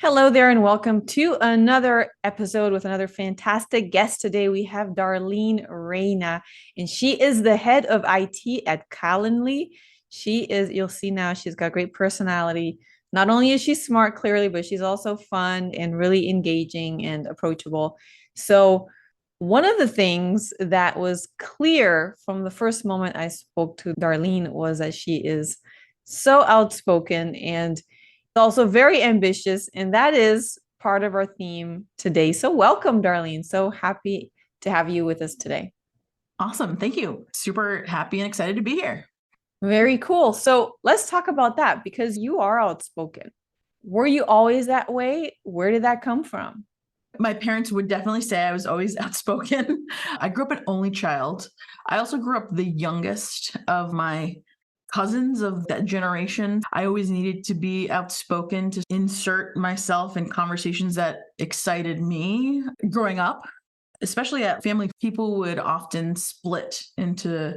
Hello there, and welcome to another episode with another fantastic guest. Today we have Darlene Reina, and she is the head of IT at Calendly. You'll see now, she's got great personality. Not only is she smart, clearly, but she's also fun and really engaging and approachable. So, one of the things that was clear from the first moment I spoke to Darlene was that she is so outspoken and also very ambitious, and that is part of our theme today. So, welcome, Darlene. So happy to have you with us today. Awesome. Thank you. Super happy and excited to be here. Very cool. So, let's talk about that because you are outspoken. Were you always that way? Where did that come from? My parents would definitely say I was always outspoken. I grew up an only child. I also grew up the youngest of my cousins of that generation. I always needed to be outspoken to insert myself in conversations that excited me growing up. Especially at family, people would often split into,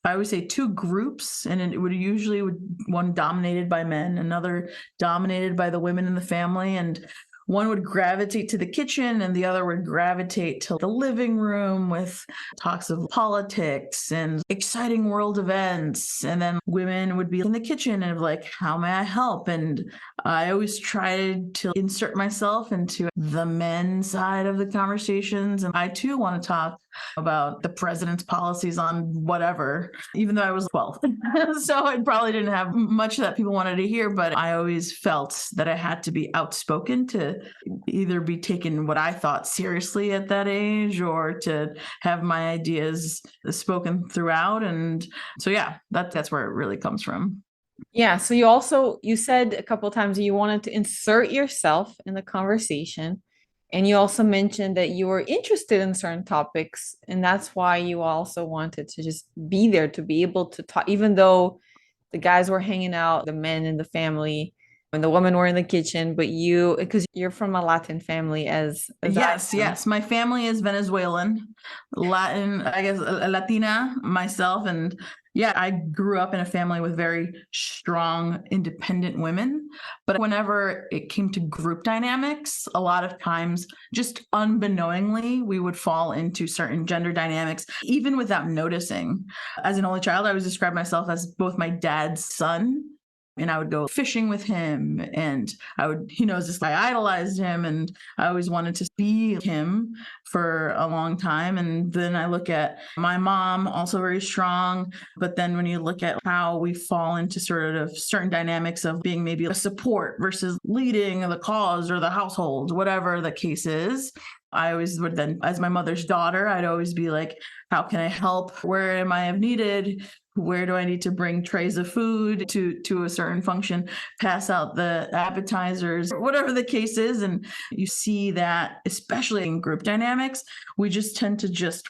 I would say, two groups, and it would usually one dominated by men, another dominated by the women in the family, and one would gravitate to the kitchen and the other would gravitate to the living room with talks of politics and exciting world events. And then women would be in the kitchen and like, how may I help? And I always tried to insert myself into the men's side of the conversations. And I too want to talk about the president's policies on whatever, even though I was 12. So I probably didn't have much that people wanted to hear, but I always felt that I had to be outspoken to either be taken what I thought seriously at that age or to have my ideas spoken throughout. And so, yeah, that's where it really comes from. Yeah, so you said a couple of times you wanted to insert yourself in the conversation. And you also mentioned that you were interested in certain topics, and that's why you also wanted to just be there to be able to talk, even though the guys were hanging out, the men in the family, and the women were in the kitchen, but because you're from a Latin family as I Yes, am. yes. My family is Venezuelan, Latin, I guess, Latina myself. And yeah, I grew up in a family with very strong, independent women. But whenever it came to group dynamics, a lot of times, just unbeknowingly, we would fall into certain gender dynamics, even without noticing. As an only child, I always describe myself as both my dad's son, and I would go fishing with him, and I idolized him, and I always wanted to be him for a long time. And then I look at my mom, also very strong. But then when you look at how we fall into sort of certain dynamics of being maybe a support versus leading the cause or the household, whatever the case is, I always would then, as my mother's daughter, I'd always be like, how can I help? Where am I needed? Where do I need to bring trays of food to a certain function, pass out the appetizers, whatever the case is? And you see that, especially in group dynamics, we just tend to just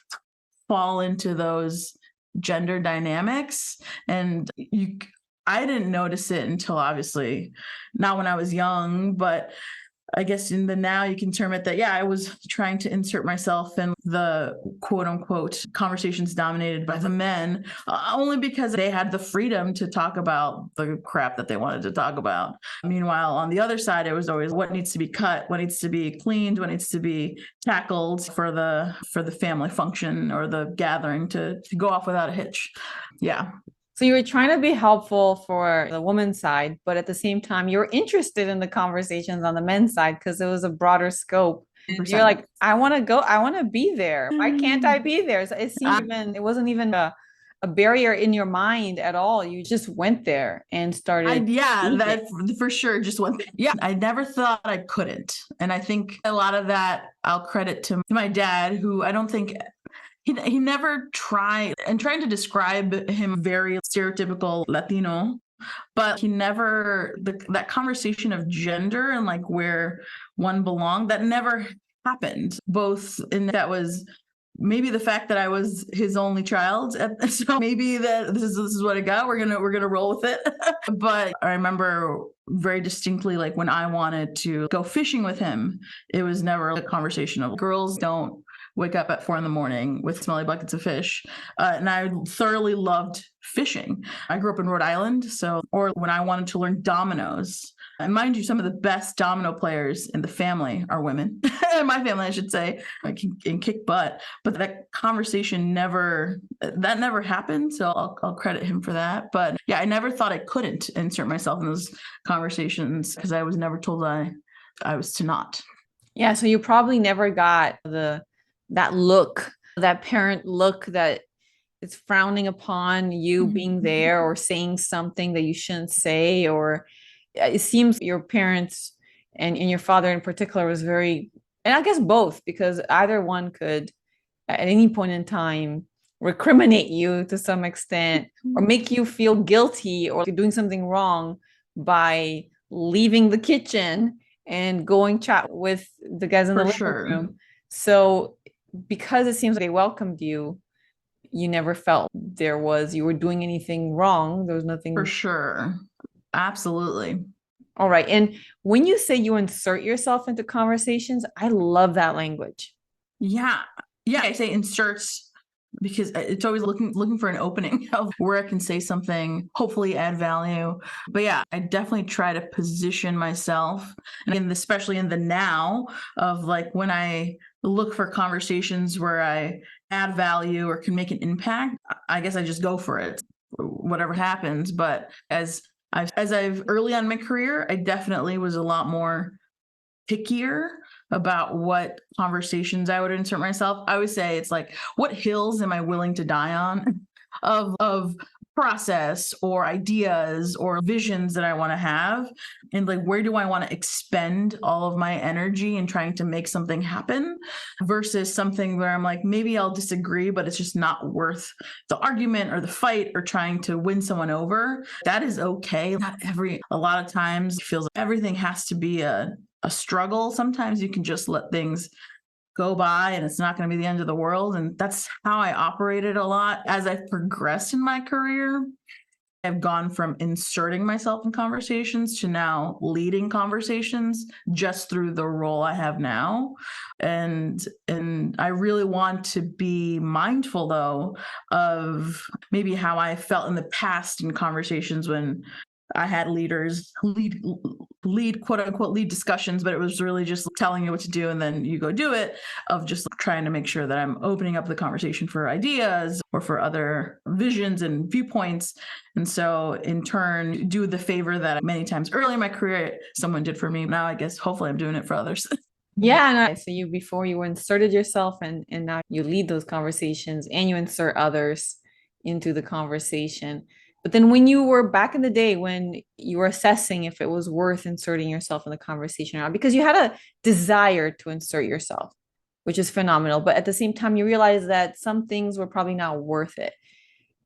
fall into those gender dynamics. And I didn't notice it until obviously not when I was young, but I guess in the now you can term it that, yeah, I was trying to insert myself in the quote unquote conversations dominated by the men, only because they had the freedom to talk about the crap that they wanted to talk about. Meanwhile, on the other side, it was always what needs to be cut, what needs to be cleaned, what needs to be tackled for the family function or the gathering to go off without a hitch. Yeah. So you were trying to be helpful for the woman's side, but at the same time, you were interested in the conversations on the men's side because it was a broader scope. You're 100%. like, I want to go, I want to be there. Why can't I be there? So it wasn't even a barrier in your mind at all. You just went there and started Yeah, speaking. that for sure. Just one thing. Yeah, I never thought I couldn't. And I think a lot of that I'll credit to my dad, who I don't think he never tried, and trying to describe him very stereotypical Latino, but he never, that conversation of gender and like where one belonged, that never happened. Both in that was maybe the fact that I was his only child, so maybe that this is what it got. We're gonna roll with it. But I remember very distinctly, like when I wanted to go fishing with him, it was never a conversation of girls don't wake up at 4 a.m. with smelly buckets of fish. And I thoroughly loved fishing. I grew up in Rhode Island, or when I wanted to learn dominoes, And mind you, some of the best domino players in the family are women. My family, I should say, can kick butt. But that conversation never happened. So I'll credit him for that. But yeah, I never thought I couldn't insert myself in those conversations because I was never told I was to not. Yeah, so you probably never got that look, that parent look that it's frowning upon you being there or saying something that you shouldn't say. Or it seems your parents and your father in particular was very, and I guess both, because either one could at any point in time recriminate you to some extent or make you feel guilty or doing something wrong by leaving the kitchen and going chat with the guys in the For living sure. room. So because it seems like they welcomed you, you never felt you were doing anything wrong. There was nothing. For sure. Absolutely. All right. And when you say you insert yourself into conversations, I love that language. Yeah. Yeah. I say inserts because it's always looking for an opening of where I can say something, hopefully add value. But yeah, I definitely try to position myself, and especially in the now of like when I look for conversations where I add value or can make an impact, I guess I just go for it, whatever happens. But as I've early on in my career, I definitely was a lot more pickier about what conversations I would insert myself. I always say it's like, what hills am I willing to die on of process or ideas or visions that I want to have? And like, where do I want to expend all of my energy in trying to make something happen versus something where I'm like, maybe I'll disagree, but it's just not worth the argument or the fight or trying to win someone over. That is okay. A lot of times it feels like everything has to be a struggle. Sometimes you can just let things go by and it's not going to be the end of the world. And that's how I operated a lot as I've progressed in my career. I've gone from inserting myself in conversations to now leading conversations just through the role I have now. And I really want to be mindful though of maybe how I felt in the past in conversations when I had leaders lead quote unquote lead discussions, but it was really just telling you what to do and then you go do it, of just trying to make sure that I'm opening up the conversation for ideas or for other visions and viewpoints. And so in turn, do the favor that many times early in my career, someone did for me. Now I guess hopefully I'm doing it for others. Yeah. And so before you inserted yourself and now you lead those conversations and you insert others into the conversation. But then when you were back in the day, when you were assessing if it was worth inserting yourself in the conversation or not, because you had a desire to insert yourself, which is phenomenal. But at the same time, you realized that some things were probably not worth it.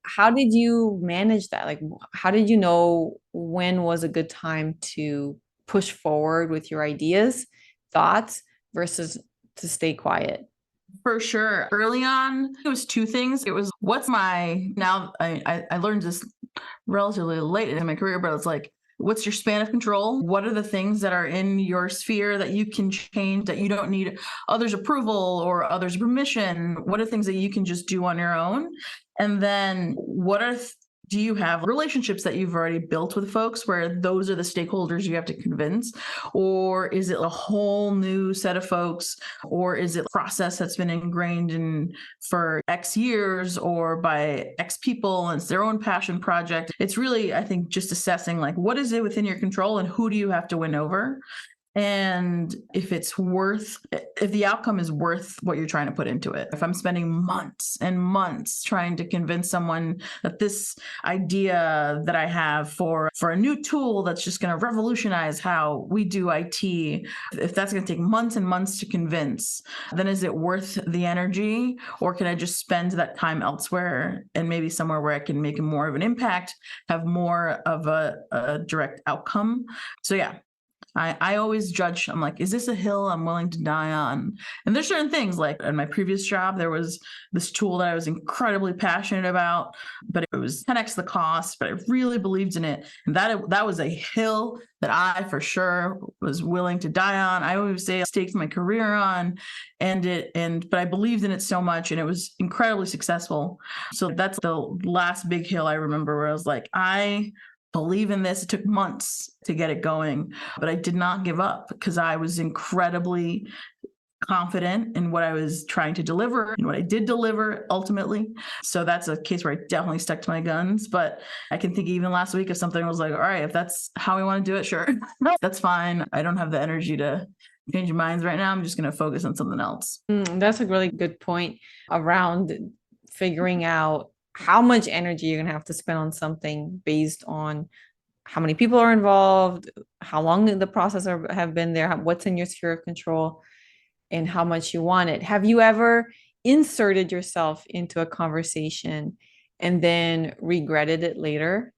How did you manage that? Like, how did you know when was a good time to push forward with your ideas, thoughts versus to stay quiet? For sure. Early on, it was two things. It was now I learned this relatively late in my career, but it's like, what's your span of control? What are the things that are in your sphere that you can change, that you don't need others' approval or others' permission? What are things that you can just do on your own? And then do you have relationships that you've already built with folks where those are the stakeholders you have to convince? Or is it a whole new set of folks? Or is it a process that's been ingrained in for X years or by X people and it's their own passion project? It's really, I think, just assessing like, what is it within your control and who do you have to win over? And if the outcome is worth what you're trying to put into it. If I'm spending months and months trying to convince someone that this idea that I have for a new tool that's just going to revolutionize how we do IT, if that's going to take months and months to convince, then is it worth the energy? Or can I just spend that time elsewhere and maybe somewhere where I can make more of an impact, have more of a direct outcome? So yeah, I always judge, I'm like, is this a hill I'm willing to die on? And there's certain things like in my previous job, there was this tool that I was incredibly passionate about, but it was 10x the cost, but I really believed in it. And that was a hill that I for sure was willing to die on. I always say I staked my career on but I believed in it so much and it was incredibly successful. So that's the last big hill I remember where I was like, I believe in this. It took months to get it going, but I did not give up because I was incredibly confident in what I was trying to deliver and what I did deliver ultimately. So that's a case where I definitely stuck to my guns. But I can think even last week if something was like, all right, if that's how we want to do it, sure, that's fine. I don't have the energy to change minds right now. I'm just going to focus on something else. That's a really good point around figuring out how much energy you're going to have to spend on something based on how many people are involved, how long the process have been there, what's in your sphere of control, and how much you want it. Have you ever inserted yourself into a conversation and then regretted it later?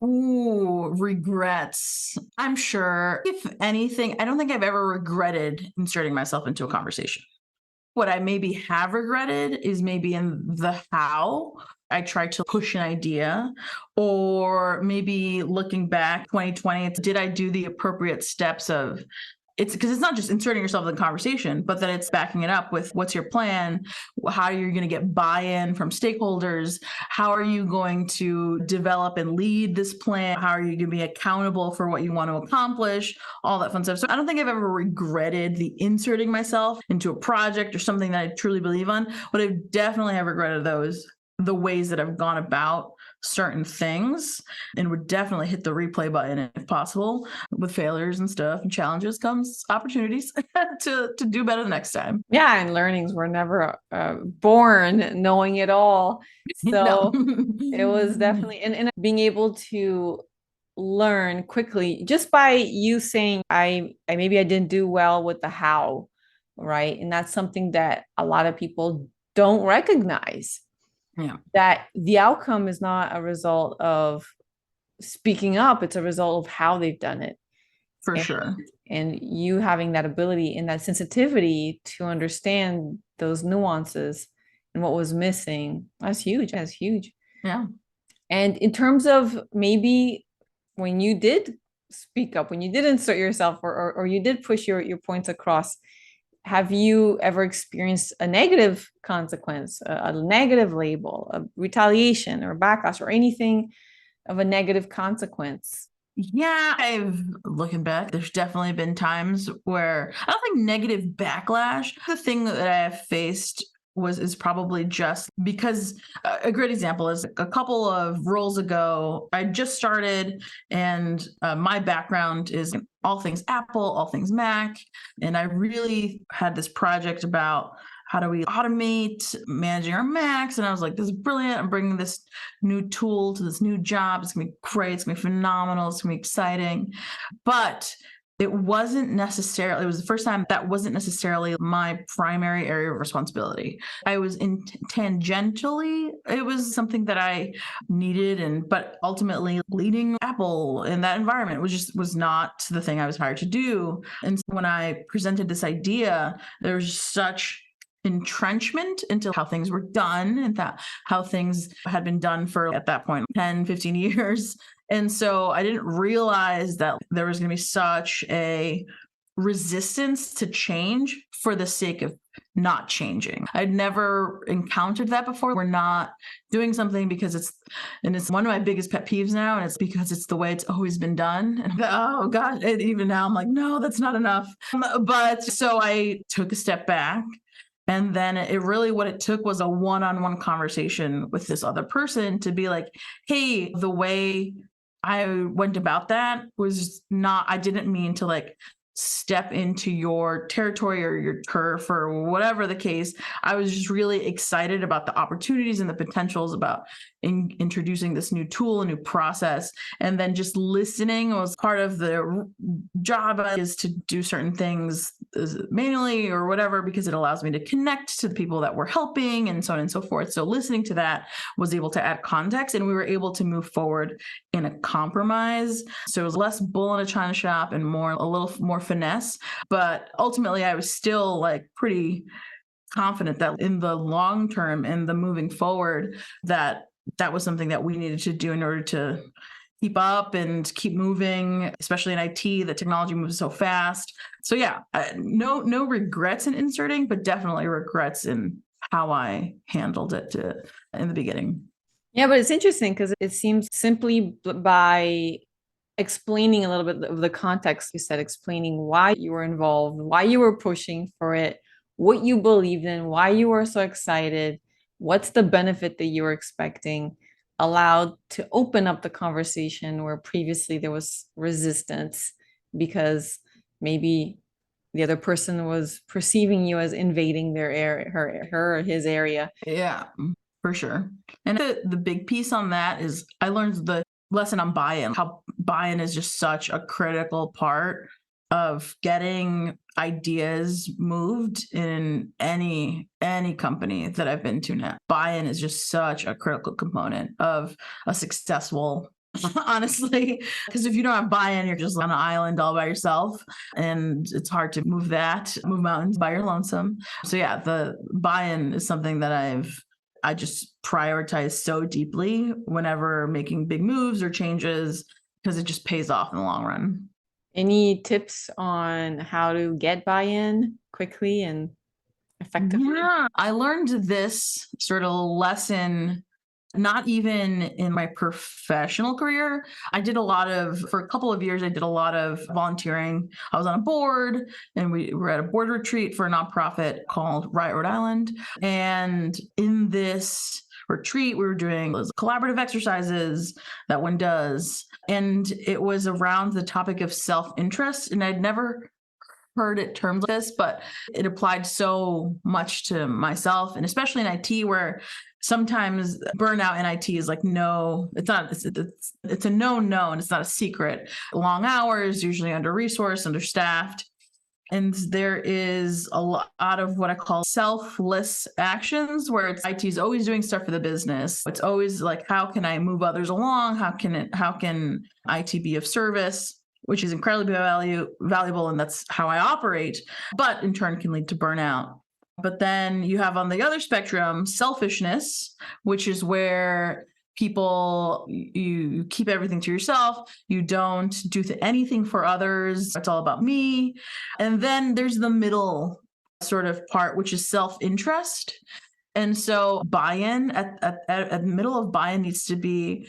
Ooh, regrets. I'm sure, if anything, I don't think I've ever regretted inserting myself into a conversation. What I maybe have regretted is maybe in the how I tried to push an idea, or maybe looking back 2020, did I do the appropriate steps of it's because it's not just inserting yourself in the conversation, but then it's backing it up with what's your plan? How are you going to get buy-in from stakeholders? How are you going to develop and lead this plan? How are you going to be accountable for what you want to accomplish? All that fun stuff. So I don't think I've ever regretted the inserting myself into a project or something that I truly believe on, but I definitely have regretted the ways that I've gone about certain things, and would definitely hit the replay button if possible. With failures and stuff and challenges comes opportunities to do better the next time. Yeah, and learnings were never born knowing it all. So it was definitely, and being able to learn quickly just by you saying, I maybe I didn't do well with the how, right? And that's something that a lot of people don't recognize. Yeah, That the outcome is not a result of speaking up, it's a result of how they've done it. for And, sure. and you having that ability and that sensitivity to understand those nuances and what was missing, that's huge. That's huge. Yeah. And in terms of maybe when you did speak up, when you did insert yourself or you did push your points across, have you ever experienced a negative consequence, a negative label, a retaliation or backlash or anything of a negative consequence? Yeah, I've looking back, there's definitely been times where I don't think negative backlash. The thing that I have faced is probably just because a great example is a couple of roles ago, I just started, and my background is all things Apple, all things Mac, and I really had this project about how do we automate managing our Macs? And I was like, this is brilliant. I'm bringing this new tool to this new job. It's going to be great. It's going to be phenomenal. It's going to be exciting. But it wasn't necessarily, it was the first time that wasn't necessarily my primary area of responsibility. I was in tangentially, it was something that I needed, but ultimately leading Apple in that environment was not the thing I was hired to do. And when I presented this idea, there was such entrenchment into how things were done and how things had been done for at that point 10, 15 years. And so I didn't realize that there was going to be such a resistance to change for the sake of not changing. I'd never encountered that before. We're not doing something because it's one of my biggest pet peeves now, and it's because it's the way it's always been done. And oh God, even now I'm like, no, that's not enough. But so I took a step back. And then what it took was a one-on-one conversation with this other person to be like, hey, the way I went about that was not, I didn't mean to like step into your territory or your turf or whatever the case. I was just really excited about the opportunities and the potentials about introducing this new tool, a new process. And then just listening was part of the job, is to do certain things manually or whatever, because it allows me to connect to the people that we're helping and so on and so forth. So listening to that was able to add context, and we were able to move forward in a compromise. So it was less bull in a china shop and a little more finesse. But ultimately, I was still like pretty confident that in the long term and the moving forward, that was something that we needed to do in order to keep up and keep moving, especially in IT. The technology moves so fast. So yeah, no regrets in inserting, but definitely regrets in how I handled it in the beginning. Yeah, but it's interesting because it seems simply by explaining a little bit of the context. You said explaining why you were involved, why you were pushing for it, what you believed in, why you were so excited, what's the benefit that you were expecting, allowed to open up the conversation where previously there was resistance because maybe the other person was perceiving you as invading their area, her or his area. Yeah, for sure. And the big piece on that is I learned the lesson on buy-in, how buy-in is just such a critical part of getting ideas moved in any company that I've been to now. Buy-in is just such a critical component of a successful honestly, because if you don't have buy-in, you're just on an island all by yourself, and it's hard to move mountains by your lonesome. So yeah, the buy-in is something that I just prioritize so deeply whenever making big moves or changes, because it just pays off in the long run. Any tips on how to get buy-in quickly and effectively? Yeah, I learned this sort of lesson not even in my professional career. For a couple of years, I did a lot of volunteering. I was on a board, and we were at a board retreat for a nonprofit called Riot Rhode Island. And in this retreat, we were doing those collaborative exercises that one does. And it was around the topic of self-interest. And I'd never heard it termed like this, but it applied so much to myself, and especially in IT, where sometimes burnout in IT is like, no, it's not, it's a known, and it's not a secret. Long hours, usually under-resourced, understaffed. And there is a lot of what I call selfless actions, where IT is always doing stuff for the business. It's always like, how can I move others along? How can IT be of service? Which is incredibly valuable, and that's how I operate, but in turn can lead to burnout. But then you have on the other spectrum, selfishness, which is where you keep everything to yourself. You don't do anything for others. It's all about me. And then there's the middle sort of part, which is self-interest. And so buy-in at the middle of buy-in needs to be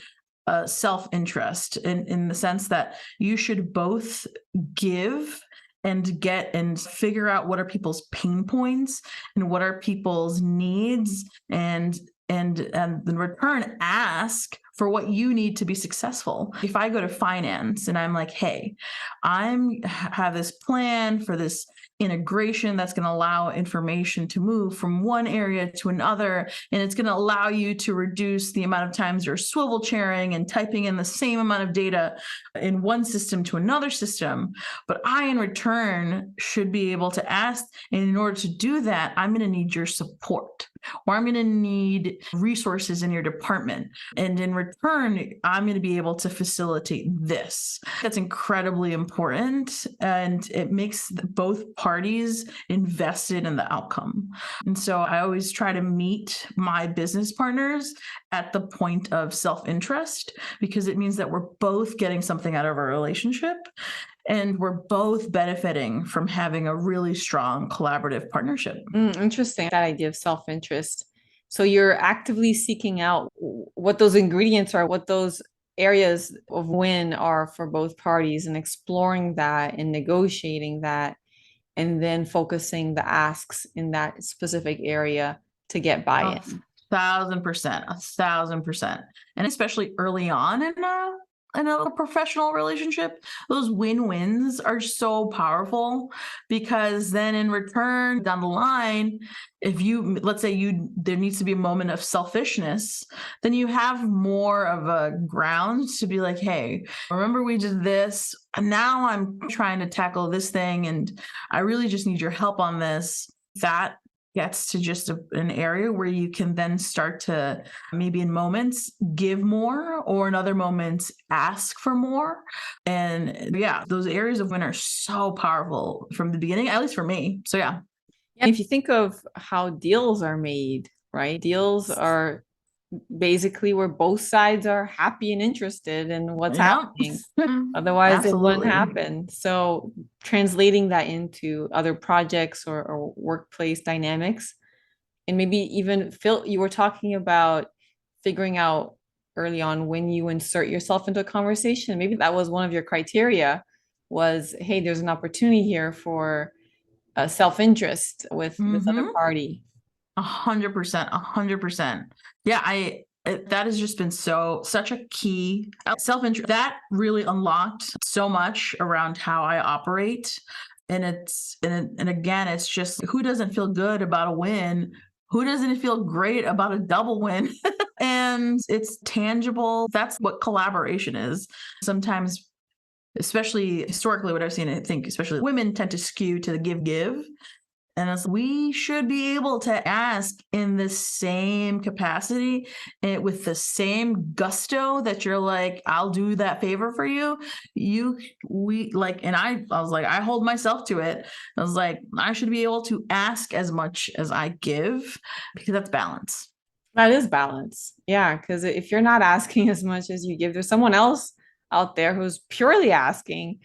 self-interest in the sense that you should both give and get and figure out what are people's pain points and what are people's needs, and in return ask for what you need to be successful. If I go to finance and I'm like, hey, have this plan for this integration that's going to allow information to move from one area to another, and it's going to allow you to reduce the amount of times you're swivel chairing and typing in the same amount of data in one system to another system. But I, in return, should be able to ask, and in order to do that, I'm going to need your support, or I'm going to need resources in your department. And in return, I'm going to be able to facilitate this. That's incredibly important, and it makes both parties invested in the outcome. And so I always try to meet my business partners at the point of self-interest, because it means that we're both getting something out of our relationship, and we're both benefiting from having a really strong collaborative partnership. Interesting, that idea of self-interest. So you're actively seeking out what those ingredients are, what those areas of win are for both parties, and exploring that and negotiating that, and then focusing the asks in that specific area to get buy-in. 1,000%. And especially early on in a professional relationship, those win-wins are so powerful, because then in return, down the line, let's say there needs to be a moment of selfishness, then you have more of a ground to be like, hey, remember we did this, and now I'm trying to tackle this thing, and I really just need your help on this. That gets to just an area where you can then start to, maybe in moments, give more, or in other moments ask for more. And yeah, those areas of win are so powerful from the beginning, at least for me. So yeah. If you think of how deals are made, right? Deals are basically where both sides are happy and interested in what's happening. Otherwise, it wouldn't happen. So translating that into other projects or workplace dynamics, and maybe even you were talking about figuring out early on when you insert yourself into a conversation. Maybe that was one of your criteria was, hey, there's an opportunity here for self-interest with this other Mm-hmm. party. 100%, 100%. Yeah, that has just been such a key self-interest that really unlocked so much around how I operate. And and again, it's just who doesn't feel good about a win? Who doesn't feel great about a double win? And it's tangible. That's what collaboration is. Sometimes, especially historically, what I've seen, I think especially women tend to skew to the give. And we should be able to ask in the same capacity and with the same gusto that you're like, I'll do that favor for you. We like, and I was like, I hold myself to it. I was like, I should be able to ask as much as I give because that's balance. That is balance. Yeah, because if you're not asking as much as you give, there's someone else out there who's purely asking.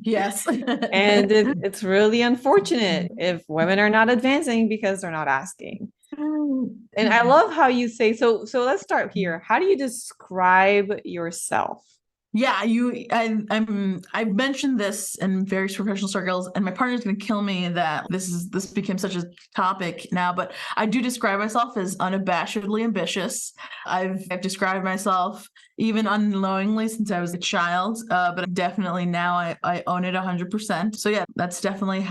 Yes. And it's really unfortunate if women are not advancing because they're not asking. And I love how you say, so let's start here. How do you describe yourself? Yeah, I've mentioned this in various professional circles, and my partner's going to kill me that this became such a topic now. But I do describe myself as unabashedly ambitious. I've described myself even unknowingly since I was a child, but definitely now I own it 100%. So yeah, that's definitely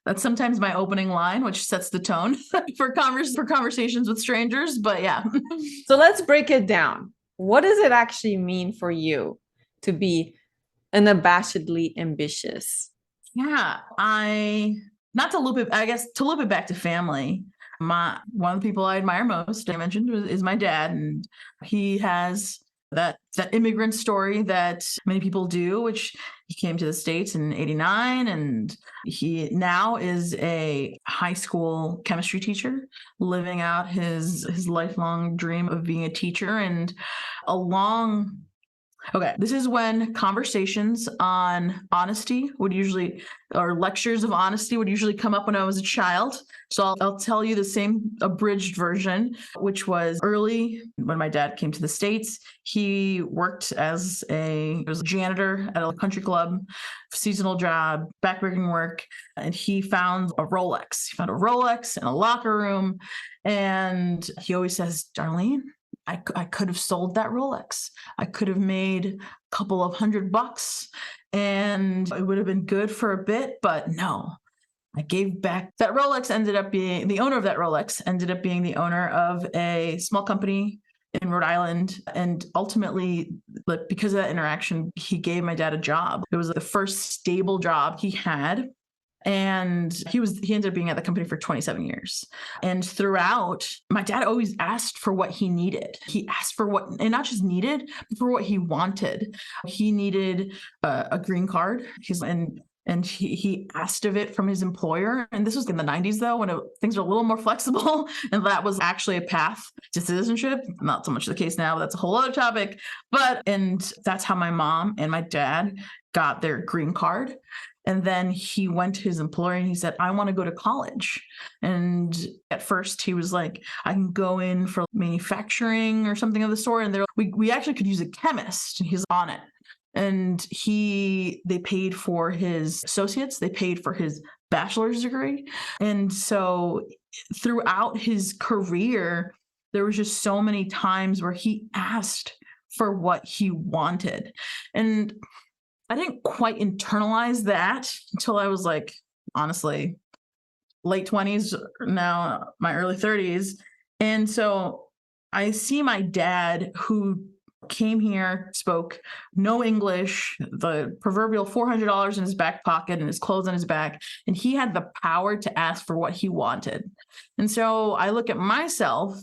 that's sometimes my opening line, which sets the tone for conversations with strangers. But yeah. So let's break it down. What does it actually mean for you to be unabashedly ambitious? Yeah, not to loop it, I guess to loop it back to family. One of the people I admire most, I mentioned, is my dad, and he has that immigrant story that many people do, which he came to the States in '89, and he now is a high school chemistry teacher, living out his lifelong dream of being a teacher, and along Okay, this is when conversations on honesty or lectures of honesty would usually come up when I was a child. So I'll tell you the same abridged version, which was early when my dad came to the States. He worked as a janitor at a country club, seasonal job, backbreaking work, and he found a Rolex. He found a Rolex in a locker room, and he always says, Darlene, I could have sold that Rolex. I could have made a couple of $100 and it would have been good for a bit, but no, I gave back. The owner of that Rolex ended up being the owner of a small company in Rhode Island. And ultimately, because of that interaction, he gave my dad a job. It was the first stable job he had. And he ended up being at the company for 27 years. And throughout, my dad always asked for what he needed. He asked for what, and not just needed, but for what he wanted. He needed a green card. And he asked of it from his employer. And this was in the 90s, though, when things were a little more flexible. And that was actually a path to citizenship. Not so much the case now, but that's a whole other topic. And that's how my mom and my dad got their green card. And then he went to his employer and he said, I want to go to college. And at first he was like, I can go in for manufacturing or something of the sort. And we actually could use a chemist. And he's on it. And they paid for his associates, they paid for his bachelor's degree. And so throughout his career, there was just so many times where he asked for what he wanted. And I didn't quite internalize that until I was like, honestly, late 20s, now my early 30s. And so I see my dad, who came here, spoke no English, the proverbial $400 in his back pocket and his clothes on his back, and he had the power to ask for what he wanted. And so I look at myself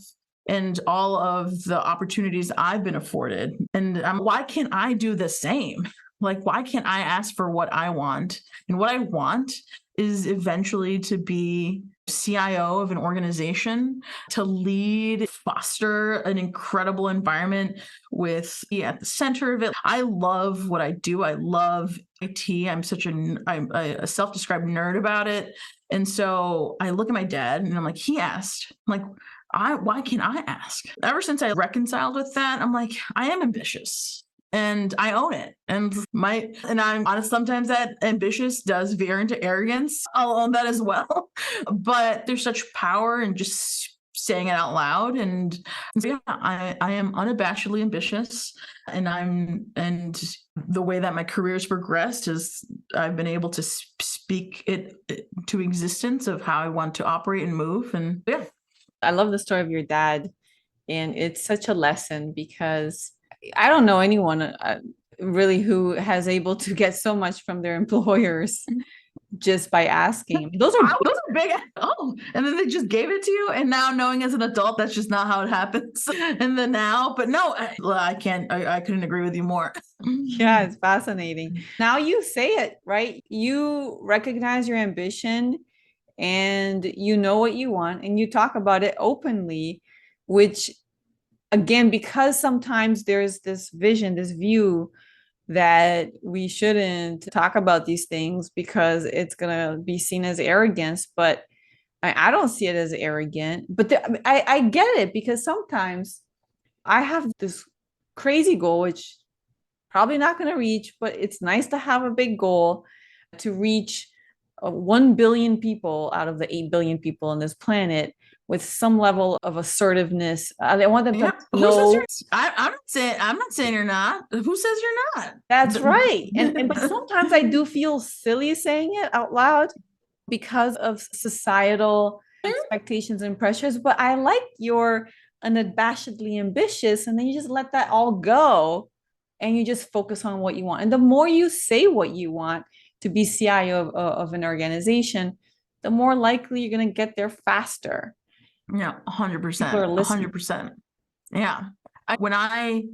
and all of the opportunities I've been afforded, and why can't I do the same? Like, why can't I ask for what I want? And what I want is eventually to be CIO of an organization, to lead, foster an incredible environment with me at the center of it. I love what I do. I love IT. I'm a self-described nerd about it. And so I look at my dad and I'm like, he asked, I'm like, why can't I ask? Ever since I reconciled with that, I'm like, I am ambitious and I own it. And I'm honest, sometimes that ambitious does veer into arrogance. I'll own that as well. But there's such power in just saying it out loud. And so, yeah, I am unabashedly ambitious. And the way that my career has progressed is I've been able to speak it to existence of how I want to operate and move. And yeah. I love the story of your dad, and it's such a lesson because I don't know anyone really who has able to get so much from their employers just by asking. Those are big. Oh, and then they just gave it to you. And now, knowing as an adult, that's just not how it happens in the now. But no, I can't. I couldn't agree with you more. Yeah, it's fascinating. Now you say it, right? You recognize your ambition and you know what you want and you talk about it openly, which again, because sometimes there's this vision, this view that we shouldn't talk about these things because it's going to be seen as arrogance. But I don't see it as arrogant. But I get it because sometimes I have this crazy goal, which probably not going to reach, but it's nice to have a big goal to reach 1 billion people out of the 8 billion people on this planet with some level of assertiveness. I want them to know. I'm not saying you're not. Who says you're not? That's right. But sometimes I do feel silly saying it out loud because of societal expectations and pressures. But I like your unabashedly ambitious, and then you just let that all go and you just focus on what you want. And the more you say what you want to be CIO of an organization, the more likely you're going to get there faster. Yeah, 100%. 100%. Yeah. When I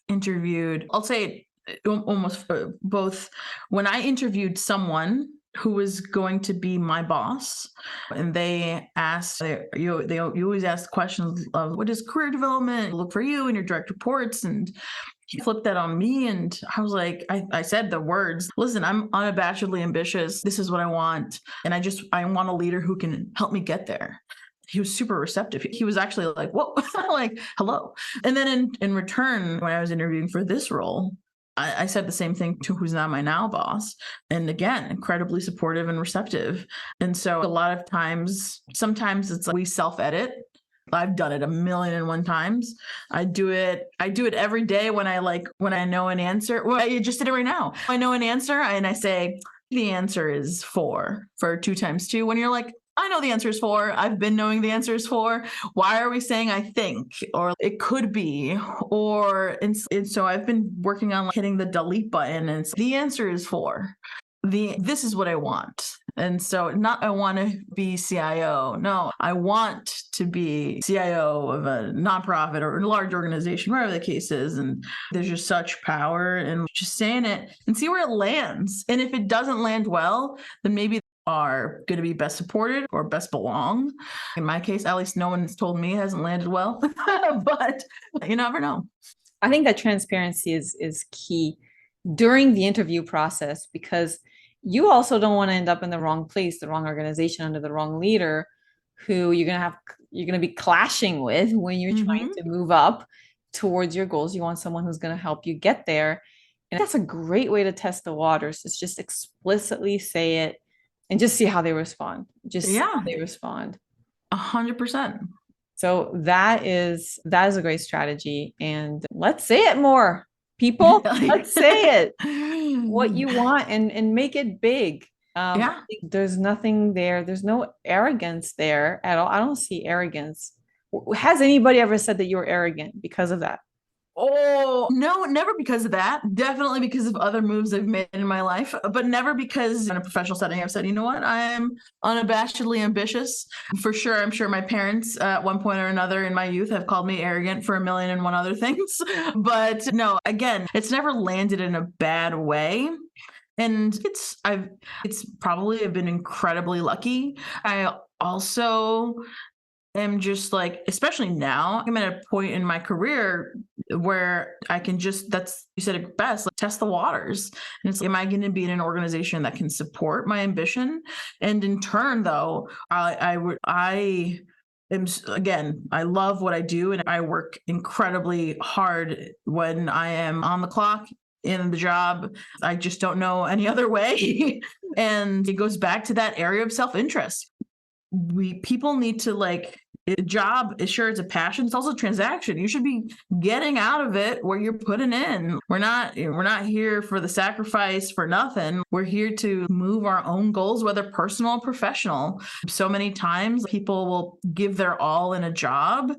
interviewed, I'll say almost both, when I interviewed someone who was going to be my boss, and they asked, you always ask questions of what is career development look for you and your direct reports, and he flipped that on me. And I was like, I said the words, listen, I'm unabashedly ambitious. This is what I want. And I want a leader who can help me get there. He was super receptive. He was actually like, whoa, like, hello. And then in return, when I was interviewing for this role, I said the same thing to who's not my now boss. And again, incredibly supportive and receptive. And so a lot of times, sometimes it's like we self-edit. I've done it 1,000,001 times. I do it every day when I know an answer. Well, I just did it right now. I know an answer and I say, the answer is 4 for 2 times 2. When you're like, I know the answer is 4. I've been knowing the answer is 4. Why are we saying I think, or it could be, and so I've been working on hitting the delete button, and the answer is 4. This is what I want. And so not I want to be CIO. No, I want to be CIO of a nonprofit or a large organization, whatever the case is. And there's just such power in just saying it and see where it lands. And if it doesn't land well, then maybe are going to be best supported or best belong. In my case, at least no one's told me it hasn't landed well, but you never know. I think that transparency is key during the interview process, because you also don't want to end up in the wrong place, the wrong organization, under the wrong leader who you're going to be clashing with when you're trying to move up towards your goals. You want someone who's going to help you get there. And that's a great way to test the waters. Is just explicitly say it and just see how they respond. They respond. 100%. So that is a great strategy. And let's say it more. People, let's say it. What you want and make it big. There's nothing there. There's no arrogance there at all. I don't see arrogance. Has anybody ever said that you're arrogant because of that? Oh, no, never because of that. Definitely because of other moves I've made in my life, but never because in a professional setting I've said, you know what, I am unabashedly ambitious. For sure, I'm sure my parents at one point or another in my youth have called me arrogant for 1,000,001 other things. But no, again, it's never landed in a bad way. And it's probably I've been incredibly lucky. I also am just like, especially now, I'm at a point in my career where I can just, you said it best, like test the waters. And it's, am I going to be in an organization that can support my ambition? And in turn, though, I again, I love what I do and I work incredibly hard when I am on the clock in the job. I just don't know any other way. And it goes back to that area of self-interest. People need to a job is sure it's a passion, it's also a transaction. You should be getting out of it where you're putting in. We're not here for the sacrifice for nothing. We're here to move our own goals, whether personal or professional. So many times people will give their all in a job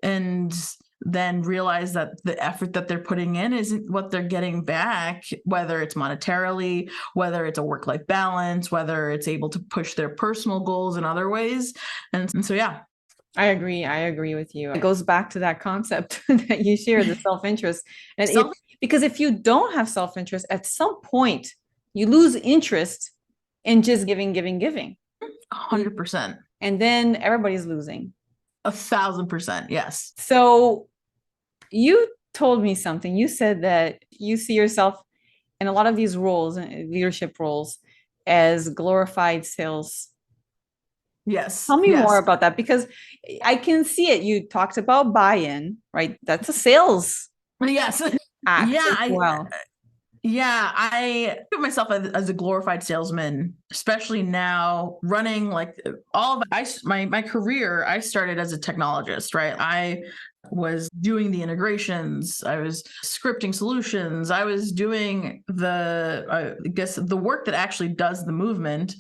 and then realize that the effort that they're putting in isn't what they're getting back, whether it's monetarily, whether it's a work-life balance, whether it's able to push their personal goals in other ways. And so, yeah. I agree with you. It goes back to that concept that you share, the self-interest. And because if you don't have self-interest, at some point you lose interest in just giving. 100%. And then everybody's losing. 1,000%. Yes. So you told me something. You said that you see yourself in a lot of these roles, leadership roles, as glorified sales. Yes. Tell me more about that, because I can see it. You talked about buy-in, right? That's a sales yes act as well. I put myself as a glorified salesman, especially now running my career. I started as a technologist, right? I was doing the integrations. I was scripting solutions. I was doing the work that actually does the movement.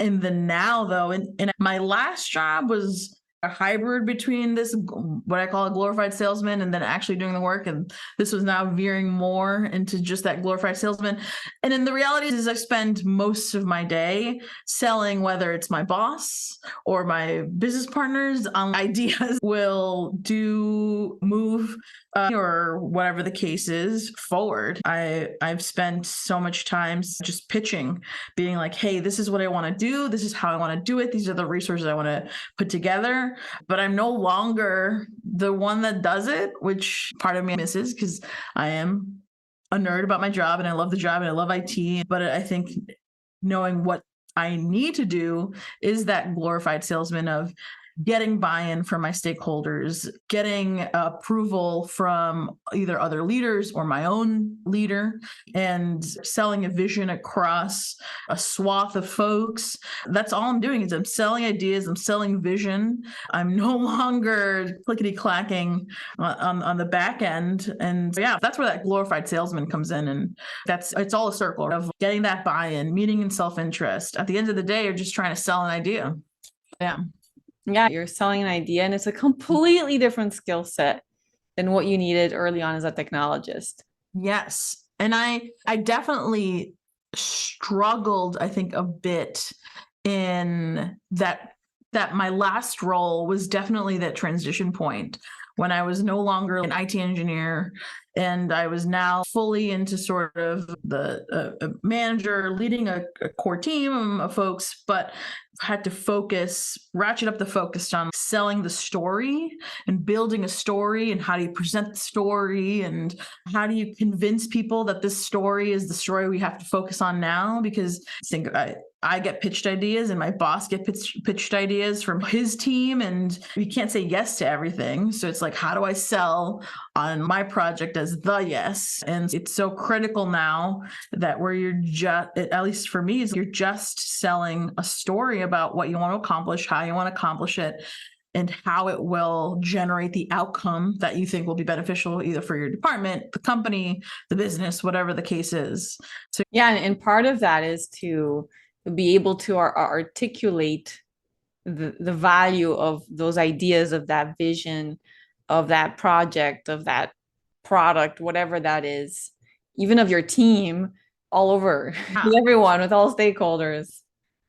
And the now though, and my last job was a hybrid between this, what I call a glorified salesman, and then actually doing the work. And this was now veering more into just that glorified salesman. And then the reality is I spend most of my day selling, whether it's my boss or my business partners on ideas will move or whatever the case is forward. I've spent so much time just pitching, being like, hey, this is what I want to do. This is how I want to do it. These are the resources I want to put together. But I'm no longer the one that does it, which part of me misses because I am a nerd about my job and I love the job and I love IT. But I think knowing what I need to do is that glorified salesman of getting buy-in from my stakeholders, getting approval from either other leaders or my own leader, and selling a vision across a swath of folks. That's all I'm doing is I'm selling ideas, I'm selling vision. I'm no longer clickety-clacking on the back end. And yeah, that's where that glorified salesman comes in. And it's all a circle of getting that buy-in, meeting in self-interest. At the end of the day, you're just trying to sell an idea. Yeah, you're selling an idea, and it's a completely different skill set than what you needed early on as a technologist. Yes. And I definitely struggled, I think, a bit in that my last role was definitely that transition point when I was no longer an IT engineer and I was now fully into sort of the manager leading a core team of folks, but had to ratchet up the focus on selling the story and building a story, and how do you present the story, and how do you convince people that this story is the story we have to focus on now? Because I get pitched ideas and my boss gets pitched ideas from his team, and we can't say yes to everything. So it's like, how do I sell on my project as the yes? And it's so critical now that where you're just, at least for me, is you're just selling a story about what you want to accomplish, how you want to accomplish it, and how it will generate the outcome that you think will be beneficial either for your department, the company, the business, whatever the case is. So yeah, and part of that is to be able to articulate the value of those ideas, of that vision, of that project, of that product, whatever that is, even of your team, all over, everyone, with all stakeholders.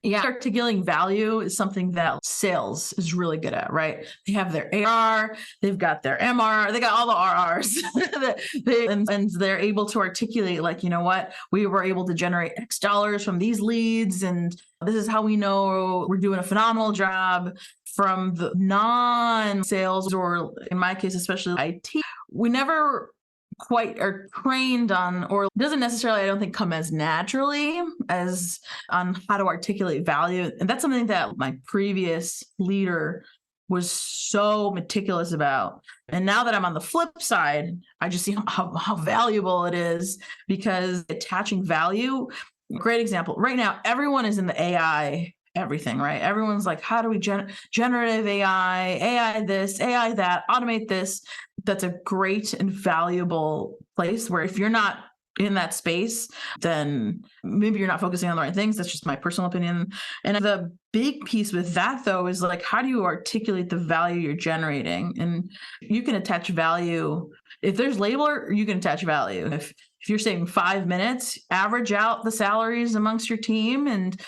Yeah, articulating value is something that sales is really good at, right? They have their AR, they've got their MR, they got all the RRs, and they're able to articulate, like, you know what, we were able to generate X dollars from these leads, and this is how we know we're doing a phenomenal job. From the non-sales, or in my case, especially IT, we never quite are trained on, or doesn't necessarily, I don't think, come as naturally as on how to articulate value. And that's something that my previous leader was so meticulous about. And now that I'm on the flip side, I just see how valuable it is, because attaching value, great example. Right now, everyone is in the AI everything, right? Everyone's like, how do we generative AI this, AI that, automate this? That's a great and valuable place where if you're not in that space, then maybe you're not focusing on the right things. That's just my personal opinion. And the big piece with that, though, is like, how do you articulate the value you're generating? And you can attach value. If there's labeler, you can attach value. If you're saying 5 minutes, average out the salaries amongst your team and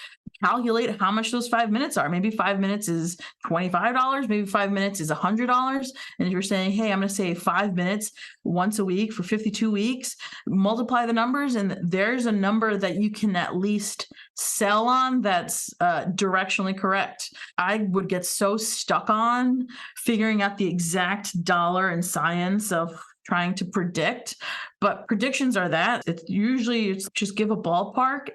calculate how much those 5 minutes are. Maybe 5 minutes is $25. Maybe 5 minutes is $100. And if you're saying, hey, I'm going to save 5 minutes once a week for 52 weeks, multiply the numbers, and there's a number that you can at least sell on that's directionally correct. I would get so stuck on figuring out the exact dollar and science of trying to predict, but predictions are that. It's usually just give a ballpark,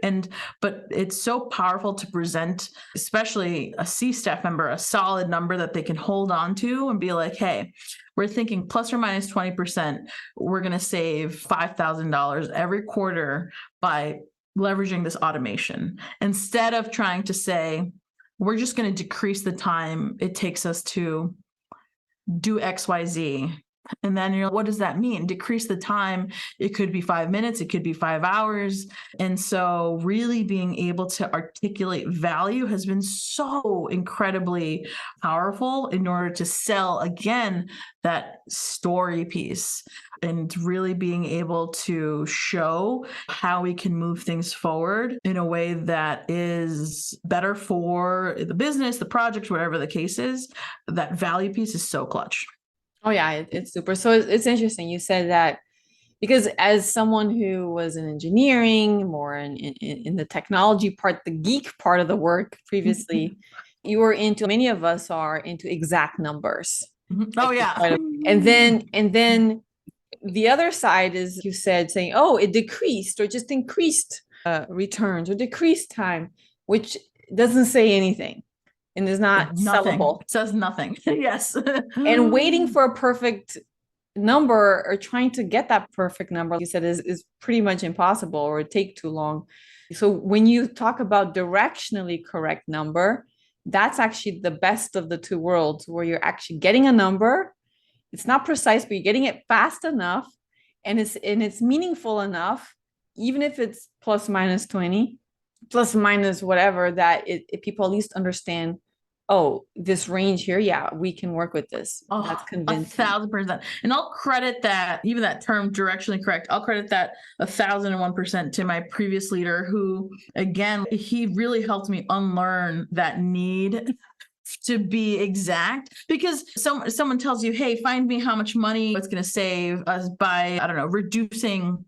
but it's so powerful to present, especially a C-staff member, a solid number that they can hold on to and be like, hey, we're thinking plus or minus 20%. We're going to save $5,000 every quarter by leveraging this automation, instead of trying to say, we're just going to decrease the time it takes us to do XYZ. And then you're like, what does that mean? Decrease the time. It could be 5 minutes. It could be 5 hours. And so really being able to articulate value has been so incredibly powerful in order to sell, again, that story piece, and really being able to show how we can move things forward in a way that is better for the business, the project, whatever the case is. That value piece is so clutch. Oh yeah, it's super. So it's interesting you said that, because as someone who was in engineering, more in the technology part, the geek part of the work previously, you were into, many of us are into exact numbers. Oh yeah. And then the other side is, you said, saying, oh, it decreased or just increased returns or decreased time, which doesn't say anything and is not nothing. sellable. It says nothing. Yes. And waiting for a perfect number or trying to get that perfect number, like you said, is pretty much impossible or take too long. So when you talk about directionally correct number, that's actually the best of the two worlds, where you're actually getting a number. It's not precise, but you're getting it fast enough, and it's meaningful enough, even if it's plus minus 20, plus minus whatever, that people at least understand, oh, this range here, yeah, we can work with this. Oh, that's convincing. 1,000%. And I'll credit that, even that term directionally correct, I'll credit that 1,001% to my previous leader, who, again, he really helped me unlearn that need to be exact, because someone tells you, hey, find me how much money it's going to save us by, I don't know, reducing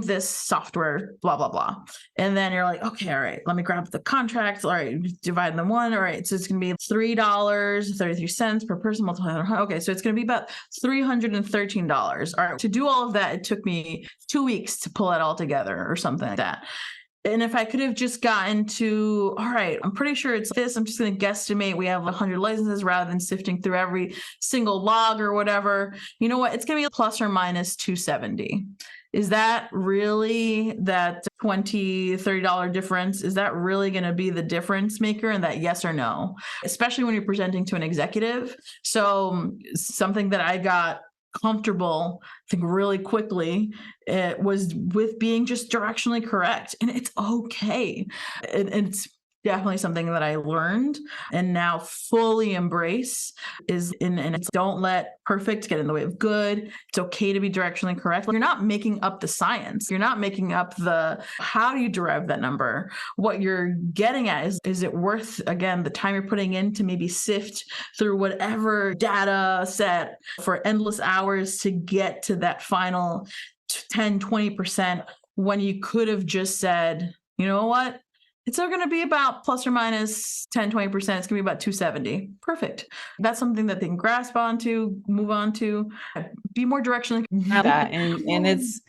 this software, blah, blah, blah. And then you're like, okay, all right, let me grab the contracts. All right, divide them one. All right, so it's going to be $3.33 per person multiplied. Okay, so it's going to be about $313. All right, to do all of that, it took me 2 weeks to pull it all together or something like that. And if I could have just gotten to, all right, I'm pretty sure it's this, I'm just going to guesstimate we have 100 licenses rather than sifting through every single log or whatever, you know what, it's going to be plus or minus 270. Is that really that $20-$30 difference? Is that really going to be the difference maker in that, yes or no? Especially when you're presenting to an executive. So something that I got comfortable, I think, really quickly, it was with being just directionally correct. And it's okay. It's definitely something that I learned and now fully embrace, and it's, don't let perfect get in the way of good. It's okay to be directionally correct. You're not making up the science. You're not making up the, how do you derive that number? What you're getting at is it worth, again, the time you're putting in to maybe sift through whatever data set for endless hours to get to that final 10, 20%, when you could have just said, you know what? It's still going to be about plus or minus 10, 20%. It's going to be about 270. Perfect. That's something that they can grasp onto, move on to, be more directionally. That. And it's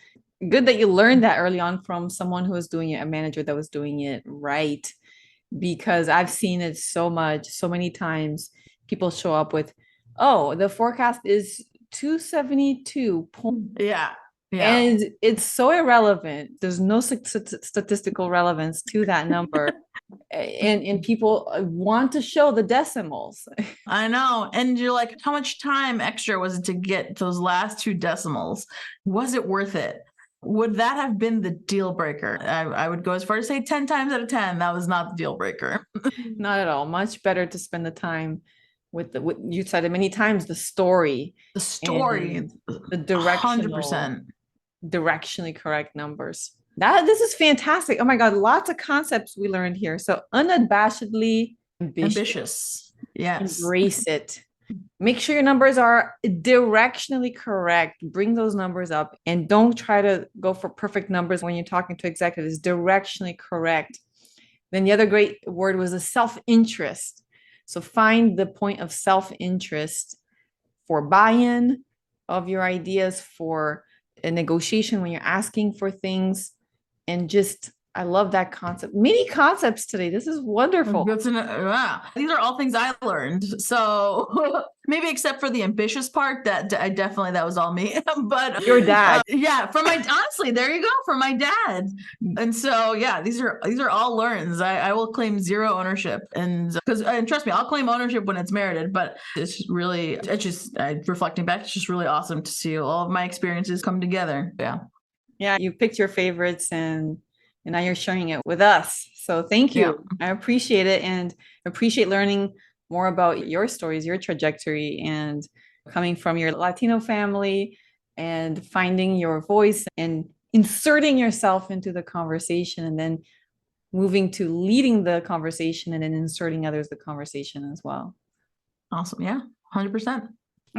good that you learned that early on from someone who was doing it, a manager that was doing it right, because I've seen it so many times. people show up with, oh, the forecast is 272. Yeah. Yeah. And it's so irrelevant. There's no statistical relevance to that number. And people want to show the decimals. I know. And you're like, how much time extra was it to get those last two decimals? Was it worth it? Would that have been the deal breaker? I would go as far as say 10 times out of 10, that was not the deal breaker. Not at all. Much better to spend the time with what you said it many times, the story. The story. The directional, 100%. directionally correct numbers. This is fantastic. Oh my God, lots of concepts we learned here. So unabashedly ambitious. Yes. Embrace it. Make sure your numbers are directionally correct. Bring those numbers up and don't try to go for perfect numbers when you're talking to executives. Directionally correct. Then the other great word was a self-interest. So find the point of self-interest for buy-in of your ideas, for a negotiation when you're asking for things, and just I love that concept. Many concepts today. This is wonderful. Good to know. Wow. These are all things I learned. So maybe except for the ambitious part, that I definitely, that was all me. But your dad. Yeah, from my, honestly, there you go, from my dad. And so, yeah, these are all learns. I will claim zero ownership. And trust me, I'll claim ownership when it's merited, but reflecting back, it's just really awesome to see all of my experiences come together. Yeah. Yeah. You picked your favorites and now you're sharing it with us. So thank you. Yeah. I appreciate it and appreciate learning more about your stories, your trajectory, and coming from your Latino family and finding your voice and inserting yourself into the conversation and then moving to leading the conversation and then inserting others the conversation as well. Awesome. Yeah, 100%.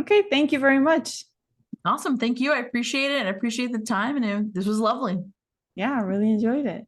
Okay. Thank you very much. Awesome. Thank you. I appreciate it. And I appreciate the time. And this was lovely. Yeah, I really enjoyed it.